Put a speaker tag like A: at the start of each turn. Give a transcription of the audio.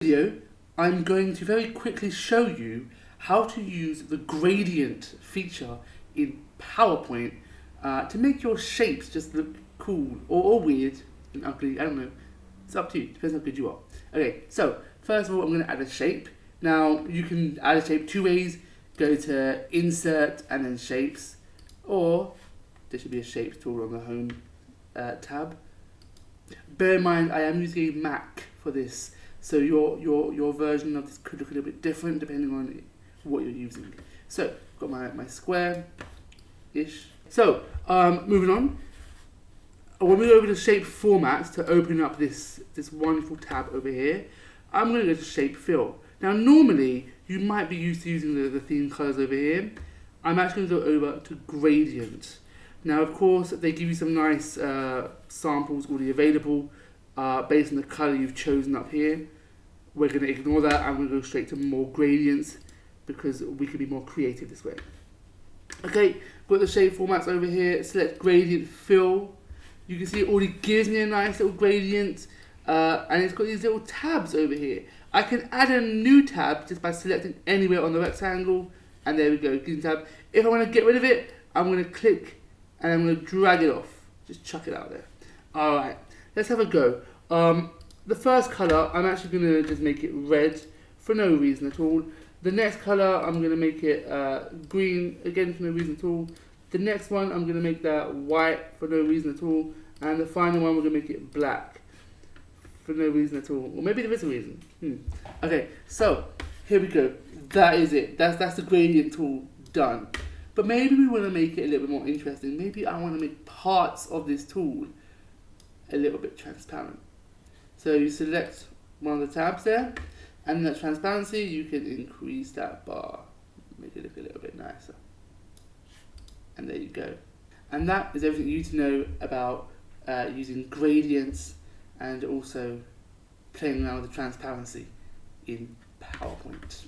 A: video, I'm going to very quickly show you how to use the gradient feature in PowerPoint to make your shapes just look cool or weird and ugly. I don't know. It's up to you. Depends how good you are. Okay, so first of all, I'm going to add a shape. Now, you can add a shape two ways. Go to Insert and then Shapes, or there should be a Shapes tool on the Home tab. Bear in mind, I am using a Mac for this, so your version of this could look a little bit different depending on what you're using. So, got my square-ish. So, moving on. When we go over to Shape Formats to open up this wonderful tab over here, I'm going to go to Shape Fill. Now, normally, you might be used to using the theme colors over here. I'm actually going to go over to Gradient. Now, of course, they give you some nice samples already available based on the color you've chosen up here. We're going to ignore that. I'm going to go straight to more gradients because we can be more creative this way. Okay, got the shape formats over here. Select Gradient Fill. You can see it already gives me a nice little gradient, and it's got these little tabs over here. I can add a new tab just by selecting anywhere on the rectangle, and there we go, Gradient tab. If I want to get rid of it, I'm going to click and I'm going to drag it off. Just chuck it out there. Alright, let's have a go. The first color, I'm actually going to just make it red for no reason at all. The next color, I'm going to make it green, again for no reason at all. The next one, I'm going to make that white for no reason at all. And the final one, we're going to make it black for no reason at all. Or maybe there is a reason. Okay, so here we go. That is it. That's the gradient tool done. But maybe we want to make it a little bit more interesting. Maybe I want to make parts of this tool a little bit transparent. So you select one of the tabs there, and in that transparency, you can increase that bar, make it look a little bit nicer. And there you go. And that is everything you need to know about using gradients and also playing around with the transparency in PowerPoint.